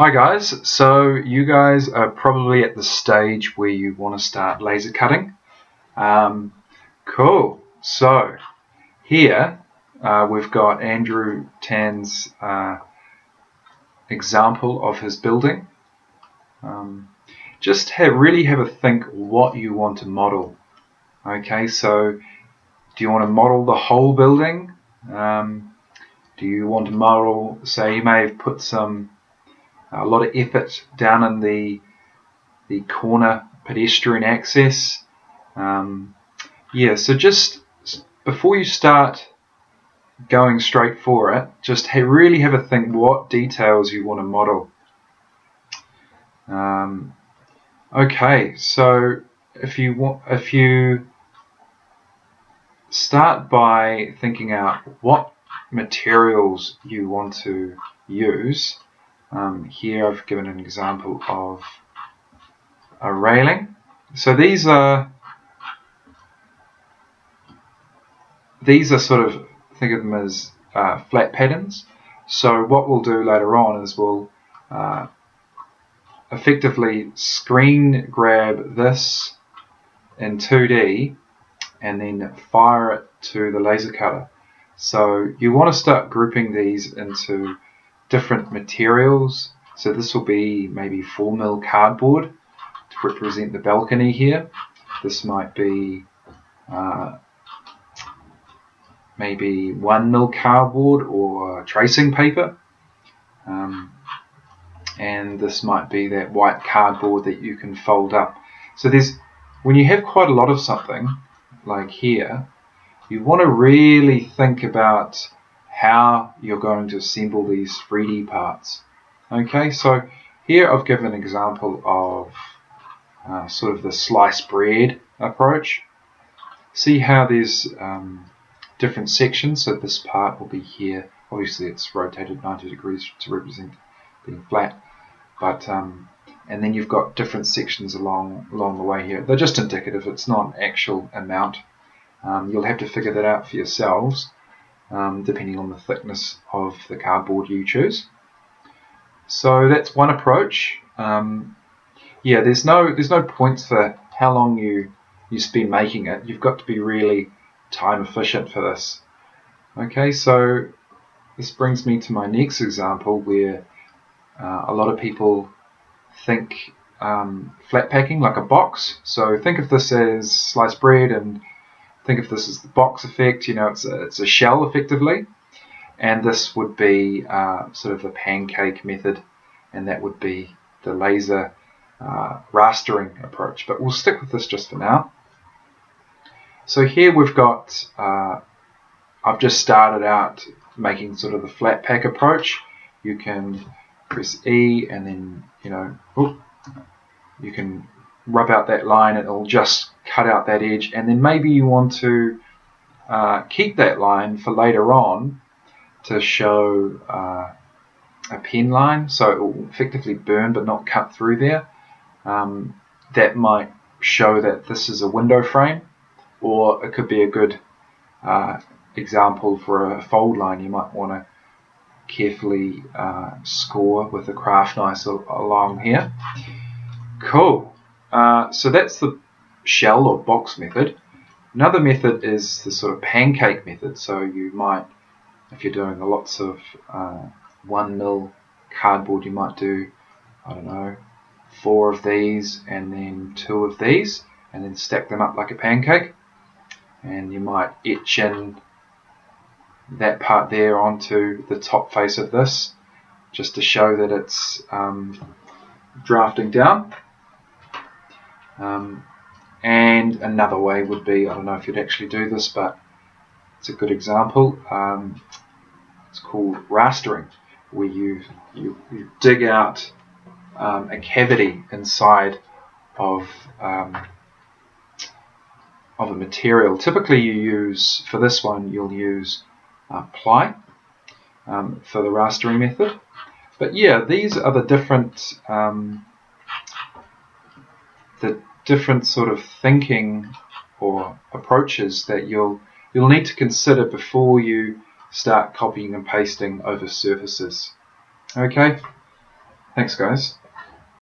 Hi guys, so you guys are probably at the stage where you want to start laser cutting. Cool, so here we've got Andrew Tan's example of his building. Just really have a think what you want to model. Okay, so do you want to model the whole building? Do you want to model, say you may have put a lot of effort down in the corner pedestrian access. So just before you start going straight for it, just really have a think what details you want to model. Okay, so if you start by thinking out what materials you want to use. Here I've given an example of a railing. So these are sort of, think of them as flat patterns. So what we'll do later on is we'll effectively screen grab this in 2D and then fire it to the laser cutter. So you want to start grouping these into different materials. So this will be maybe 4mm cardboard to represent the balcony here. This might be maybe 1mm cardboard or tracing paper, and this might be that white cardboard that you can fold up. So when you have quite a lot of something like here, you want to really think about how you're going to assemble these 3D parts. Okay, so here I've given an example of sort of the sliced bread approach. See how there's different sections. So this part will be here. Obviously it's rotated 90 degrees to represent being flat, but and then you've got different sections along the way here. They're just indicative. It's not an actual amount. You'll have to figure that out for yourselves, depending on the thickness of the cardboard you choose. So that's one approach. There's no points for how long you spend making it. You've got to be really time efficient for this. Okay, so this brings me to my next example where a lot of people think flat packing like a box. So think of this as sliced bread and think of this as the box effect. It's a shell effectively, and this would be sort of the pancake method, and that would be the laser rastering approach. But we'll stick with this just for now. So here we've got, I've just started out making sort of the flat pack approach. You can press E and then, you can rub out that line and it'll just cut out that edge, and then maybe you want to keep that line for later on to show a pen line, so it will effectively burn but not cut through there. That might show that this is a window frame, or it could be a good example for a fold line. You might want to carefully score with a craft knife along here. Cool. So that's the shell or box method. Another method is the sort of pancake method. So you might, if you're doing lots of 1mm cardboard, you might do, 4 of these and then 2 of these, and then stack them up like a pancake. And you might etch in that part there onto the top face of this, just to show that it's drafting down. And another way would be, I don't know if you'd actually do this, but it's a good example. It's called rastering, where you dig out a cavity inside of a material. Typically for this one you'll use ply for the rastering method. But yeah, these are the different sort of thinking or approaches that you'll need to consider before you start copying and pasting over surfaces. Okay, Thanks, guys.